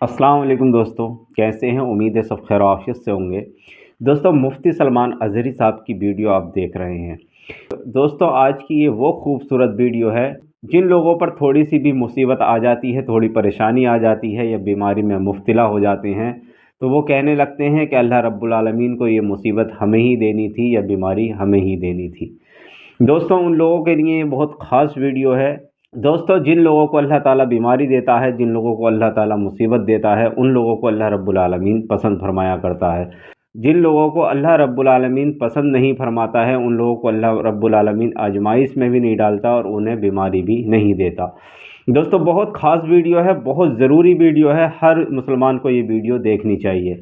अस्सलाम वालेकुम दोस्तों, कैसे हैं? उम्मीद है सब खैर आफियत से होंगे। दोस्तों, मुफ्ती सलमान अज़हरी साहब की वीडियो आप देख रहे हैं। दोस्तों, आज की ये वो खूबसूरत वीडियो है जिन लोगों पर थोड़ी सी भी मुसीबत आ जाती है, थोड़ी परेशानी आ जाती है या बीमारी में मुब्तला हो जाते हैं, तो वो कहने लगते हैं कि अल्लाह रब्बुल आलमीन को ये मुसीबत हमें ही देनी थी या बीमारी हमें ही देनी थी। दोस्तों, उन लोगों के लिए ये बहुत ख़ास वीडियो है। दोस्तों, जिन लोगों को अल्लाह ताला बीमारी देता है, जिन लोगों को अल्लाह ताला मुसीबत देता है, उन लोगों को अल्लाह रब्बुल आलमीन पसंद फरमाया करता है। जिन लोगों को अल्लाह रब्बुल आलमीन पसंद नहीं फरमाता है, उन लोगों को अल्लाह रब्बुल आलमीन आजमाइश में भी नहीं डालता और उन्हें बीमारी भी नहीं देता। दोस्तों, बहुत ख़ास वीडियो है, बहुत ज़रूरी वीडियो है। हर मुसलमान को ये वीडियो देखनी चाहिए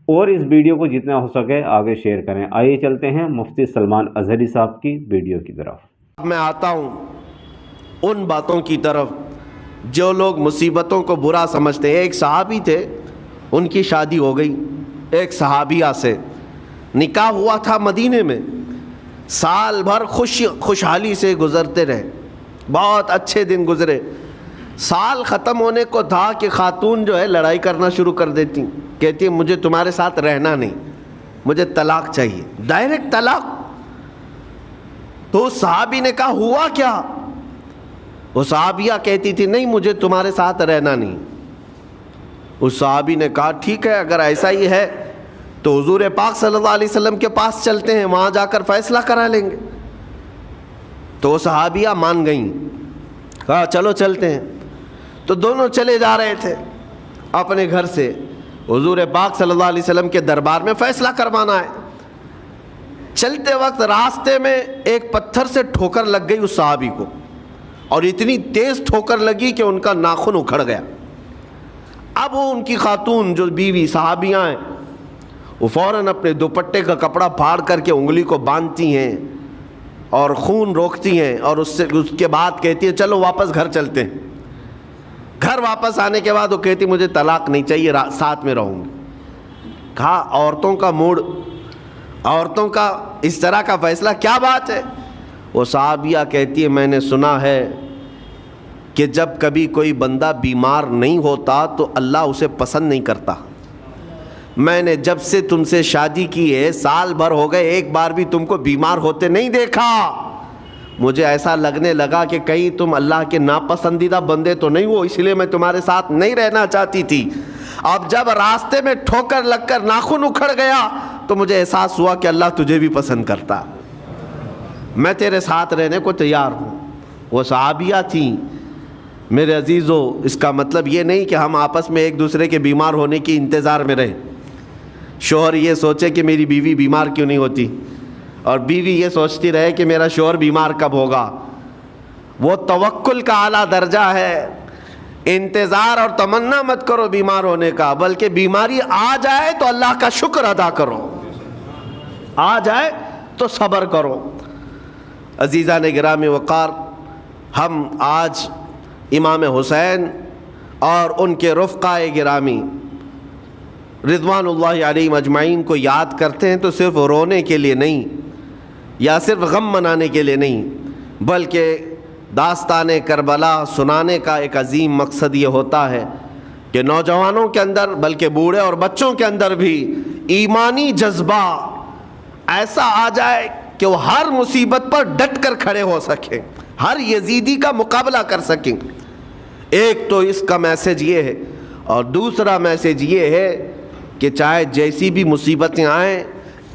और इस वीडियो को जितना हो सके आगे शेयर करें। आइए चलते हैं मुफ्ती सलमान अज़हरी साहब की वीडियो की तरफ। मैं आता हूँ उन बातों की तरफ जो लोग मुसीबतों को बुरा समझते हैं। एक सहाबी थे, उनकी शादी हो गई एक सहाबिया से, निकाह हुआ था मदीने में। साल भर खुशहाली से गुजरते रहे, बहुत अच्छे दिन गुजरे। साल ख़त्म होने को था कि खातून जो है लड़ाई करना शुरू कर देती, कहती है मुझे तुम्हारे साथ रहना नहीं, मुझे तलाक चाहिए, डायरेक्ट तलाक। तो उस सहाबी ने कहा हुआ क्या? वो सहाबिया कहती थी नहीं मुझे तुम्हारे साथ रहना नहीं। उस सहाबी ने कहा ठीक है, अगर ऐसा ही है तो हुजूर पाक सल्लल्लाहु अलैहि वसल्लम के पास चलते हैं, वहाँ जाकर फैसला करा लेंगे। तो वो सहाबिया मान गईं, कहा चलो चलते हैं। तो दोनों चले जा रहे थे अपने घर से, हुजूर पाक सल्लल्लाहु अलैहि वसल्लम के दरबार में फैसला करवाना है। चलते वक्त रास्ते में एक पत्थर से ठोकर लग गई उस सहाबी को, और इतनी तेज ठोकर लगी कि उनका नाखून उखड़ गया। अब वो उनकी खातून जो बीवी सहाबियाँ हैं, वो फ़ौरन अपने दुपट्टे का कपड़ा फाड़ करके उंगली को बांधती हैं और खून रोकती हैं, और उसके बाद कहती है चलो वापस घर चलते हैं। घर वापस आने के बाद वो कहती मुझे तलाक नहीं चाहिए, साथ में रहूँगी। कहा औरतों का मूड, औरतों का इस तरह का फैसला, क्या बात है? वो सहाबिया कहती है मैंने सुना है कि जब कभी कोई बंदा बीमार नहीं होता तो अल्लाह उसे पसंद नहीं करता। मैंने जब से तुमसे शादी की है, साल भर हो गए, एक बार भी तुमको बीमार होते नहीं देखा। मुझे ऐसा लगने लगा कि कहीं तुम अल्लाह के नापसंदीदा बंदे तो नहीं हो, इसलिए मैं तुम्हारे साथ नहीं रहना चाहती थी। अब जब रास्ते में ठोकर लगकर नाखून उखड़ गया तो मुझे एहसास हुआ कि अल्लाह तुझे भी पसंद करता, मैं तेरे साथ रहने को तैयार हूँ। वो सहाबिया थी मेरे अजीज़ों। इसका मतलब ये नहीं कि हम आपस में एक दूसरे के बीमार होने की इंतज़ार में रहें। शोहर ये सोचे कि मेरी बीवी बीमार क्यों नहीं होती, और बीवी ये सोचती रहे कि मेरा शोहर बीमार कब होगा। वो तवक्कुल का आला दर्जा है। इंतज़ार और तमन्ना मत करो बीमार होने का, बल्कि बीमारी आ जाए तो अल्लाह का शुक्र अदा करो, आ जाए तो सब्र करो। अजीज़ा ने गिरामी वक़ार, हम आज इमाम हुसैन और उनके रफ़क़ाए गिरामी रिज़वानुल्लाहि अलैहिम अजमाइन को याद करते हैं तो सिर्फ रोने के लिए नहीं या सिर्फ गम मनाने के लिए नहीं, बल्कि दास्तान करबला सुनाने का एक अजीम मकसद ये होता है कि नौजवानों के अंदर, बल्कि बूढ़े और बच्चों के अंदर भी ईमानी जज्बा ऐसा आ जाए कि वो हर मुसीबत पर डट कर खड़े हो सकें, हर यजीदी का मुकाबला कर सकें। एक तो इसका मैसेज ये है, और दूसरा मैसेज ये है कि चाहे जैसी भी मुसीबतें आएँ,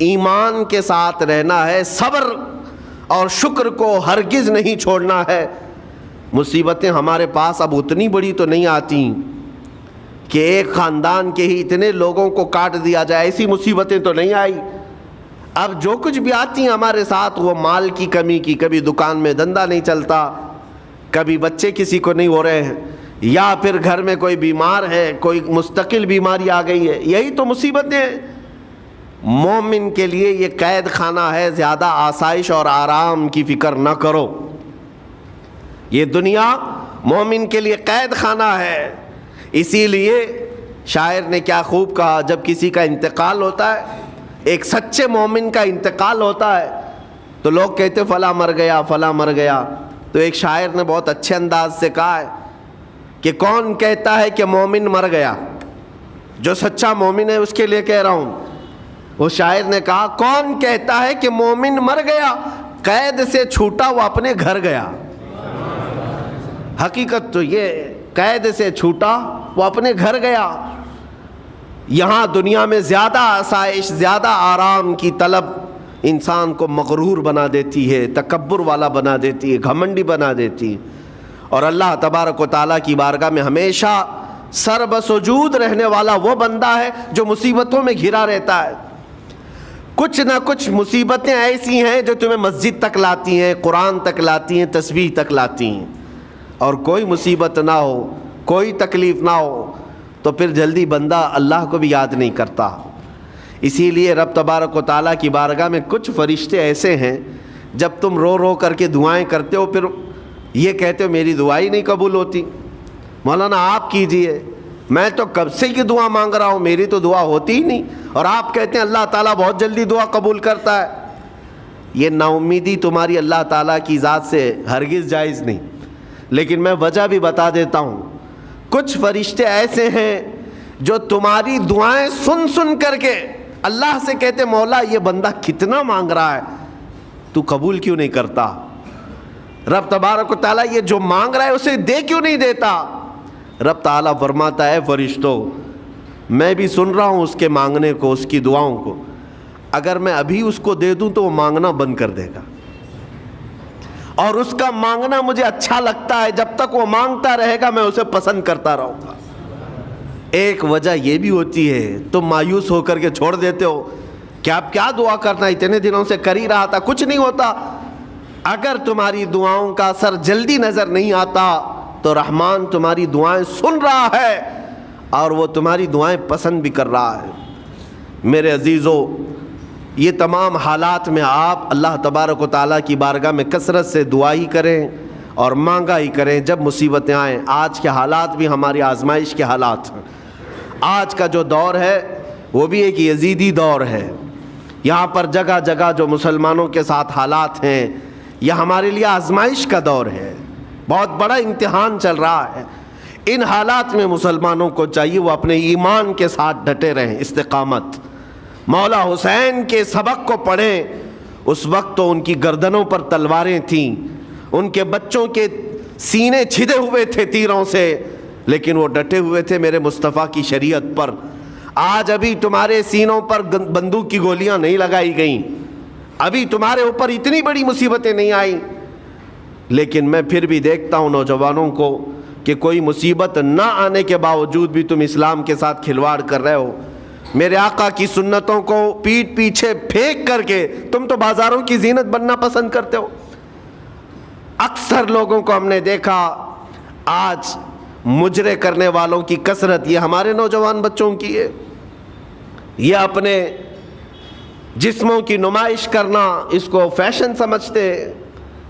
ईमान के साथ रहना है, सब्र और शुक्र को हरगिज़ नहीं छोड़ना है। मुसीबतें हमारे पास अब उतनी बड़ी तो नहीं आती कि एक ख़ानदान के ही इतने लोगों को काट दिया जाए, ऐसी मुसीबतें तो नहीं आई। अब जो कुछ भी आती हैं हमारे साथ, वो माल की कमी की, कभी दुकान में धंधा नहीं चलता, कभी बच्चे किसी को नहीं हो रहे हैं, या फिर घर में कोई बीमार है, कोई मुस्तकिल बीमारी आ गई है, यही तो मुसीबतें हैं। मोमिन के लिए ये कैद खाना है, ज़्यादा आसाइश और आराम की फ़िक्र न करो। ये दुनिया मोमिन के लिए कैद खाना है। इसीलिए शायर ने क्या खूब कहा, जब किसी का इंतकाल होता है, एक सच्चे मोमिन का इंतकाल होता है, तो लोग कहते फ़ला मर गया, फ़ला मर गया। तो एक शायर ने बहुत अच्छे अंदाज से कहा है कि कौन कहता है कि मोमिन मर गया, جو سچا مومن ہے اس کے لیے کہہ رہا ہوں. وہ شاعر نے کہا کون کہتا ہے کہ مومن مر گیا, قید سے چھوٹا وہ اپنے گھر گیا. حقیقت تو یہ, قید سے چھوٹا وہ اپنے گھر گیا. یہاں دنیا میں زیادہ آسائش, زیادہ آرام کی طلب انسان کو مغرور بنا دیتی ہے, تکبر والا بنا دیتی ہے, گھمنڈی بنا دیتی ہے. اور اللہ تبارک و تعالیٰ کی بارگاہ میں ہمیشہ سر بسجود رہنے والا وہ بندہ ہے جو مصیبتوں میں گھرا رہتا ہے. کچھ نہ کچھ مصیبتیں ایسی ہیں جو تمہیں مسجد تک لاتی ہیں, قرآن تک لاتی ہیں, تسبیح تک لاتی ہیں. اور کوئی مصیبت نہ ہو, کوئی تکلیف نہ ہو تو پھر جلدی بندہ اللہ کو بھی یاد نہیں کرتا. اسی لیے رب تبارک و تعالیٰ کی بارگاہ میں کچھ فرشتے ایسے ہیں جب تم رو رو کر کے دعائیں کرتے ہو پھر یہ کہتے ہو میری دعا ہی نہیں قبول ہوتی, مولانا آپ کیجئے, میں تو کب سے کی دعا مانگ رہا ہوں, میری تو دعا ہوتی ہی نہیں, اور آپ کہتے ہیں اللہ تعالیٰ بہت جلدی دعا قبول کرتا ہے. یہ نا امیدی تمہاری اللہ تعالیٰ کی ذات سے ہرگز جائز نہیں. لیکن میں وجہ بھی بتا دیتا ہوں, کچھ فرشتے ایسے ہیں جو تمہاری دعائیں سن سن کر کے اللہ سے کہتے مولا یہ بندہ کتنا مانگ رہا ہے, تو قبول کیوں نہیں کرتا. رب تبارک و تعالیٰ یہ جو مانگ رہا ہے اسے دے کیوں نہیں دیتا. رب تعالیٰ فرماتا ہے فرشتوں میں بھی سن رہا ہوں اس کے مانگنے کو, اس کی دعاؤں کو, اگر میں ابھی اس کو دے دوں تو وہ مانگنا بند کر دے گا, اور اس کا مانگنا مجھے اچھا لگتا ہے, جب تک وہ مانگتا رہے گا میں اسے پسند کرتا رہوں گا. ایک وجہ یہ بھی ہوتی ہے تم مایوس ہو کر کے چھوڑ دیتے ہو کہ اب کیا دعا کرنا, اتنے دنوں سے کر ہی رہا تھا, کچھ نہیں ہوتا. اگر تمہاری دعاؤں کا اثر جلدی نظر نہیں آتا تو رحمان تمہاری دعائیں سن رہا ہے اور وہ تمہاری دعائیں پسند بھی کر رہا ہے. میرے عزیزو, یہ تمام حالات میں آپ اللہ تبارک و تعالیٰ کی بارگاہ میں کثرت سے دعا ہی کریں اور مانگا ہی کریں جب مصیبتیں آئیں. آج کے حالات بھی ہماری آزمائش کے حالات ہیں. آج کا جو دور ہے وہ بھی ایک یزیدی دور ہے. یہاں پر جگہ جگہ جو مسلمانوں کے ساتھ حالات ہیں یہ ہمارے لیے آزمائش کا دور ہے, بہت بڑا امتحان چل رہا ہے. ان حالات میں مسلمانوں کو چاہیے وہ اپنے ایمان کے ساتھ ڈٹے رہیں, استقامت. مولا حسین کے سبق کو پڑھیں. اس وقت تو ان کی گردنوں پر تلواریں تھیں, ان کے بچوں کے سینے چھدے ہوئے تھے تیروں سے, لیکن وہ ڈٹے ہوئے تھے میرے مصطفیٰ کی شریعت پر. آج ابھی تمہارے سینوں پر بندوق کی گولیاں نہیں لگائی گئیں, ابھی تمہارے اوپر اتنی بڑی مصیبتیں نہیں آئیں, لیکن میں پھر بھی دیکھتا ہوں نوجوانوں کو کہ کوئی مصیبت نہ آنے کے باوجود بھی تم اسلام کے ساتھ کھلواڑ کر رہے ہو. میرے آقا کی سنتوں کو پیٹھ پیچھے پھینک کر کے تم تو بازاروں کی زینت بننا پسند کرتے ہو. اکثر لوگوں کو ہم نے دیکھا آج مجرے کرنے والوں کی کثرت یہ ہمارے نوجوان بچوں کی ہے. یہ اپنے جسموں کی نمائش کرنا اس کو فیشن سمجھتے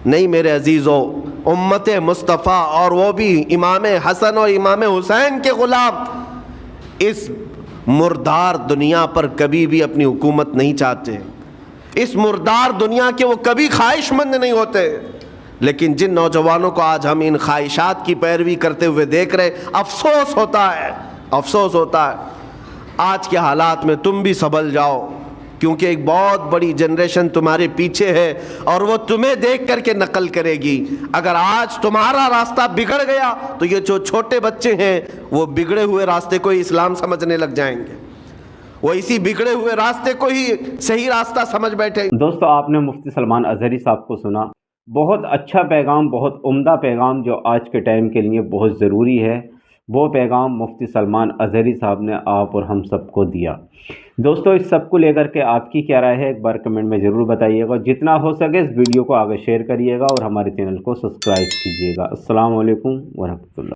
نہیں. میرے عزیزو, امت مصطفیٰ اور وہ بھی امام حسن اور امام حسین کے غلام اس مردار دنیا پر کبھی بھی اپنی حکومت نہیں چاہتے. اس مردار دنیا کے وہ کبھی خواہش مند نہیں ہوتے. لیکن جن نوجوانوں کو آج ہم ان خواہشات کی پیروی کرتے ہوئے دیکھ رہے, افسوس ہوتا ہے, افسوس ہوتا ہے. آج کے حالات میں تم بھی سنبھل جاؤ, کیونکہ ایک بہت بڑی جنریشن تمہارے پیچھے ہے اور وہ تمہیں دیکھ کر کے نقل کرے گی. اگر آج تمہارا راستہ بگڑ گیا تو یہ جو چھوٹے بچے ہیں وہ بگڑے ہوئے راستے کو ہی اسلام سمجھنے لگ جائیں گے, وہ اسی بگڑے ہوئے راستے کو ہی صحیح راستہ سمجھ بیٹھے. دوستو, آپ نے مفتی سلمان اظہری صاحب کو سنا. بہت اچھا پیغام, بہت عمدہ پیغام جو آج کے ٹائم کے لیے بہت ضروری ہے, وہ پیغام مفتی سلمان اظہری صاحب نے آپ اور ہم سب کو دیا. دوستو, اس سب کو لے کر کے آپ کی کیا رائے ہے ایک بار کمنٹ میں ضرور بتائیے گا. جتنا ہو سکے اس ویڈیو کو آگے شیئر کریے گا اور ہمارے چینل کو سبسکرائب کیجیے گا. السلام علیکم ورحمۃ اللہ.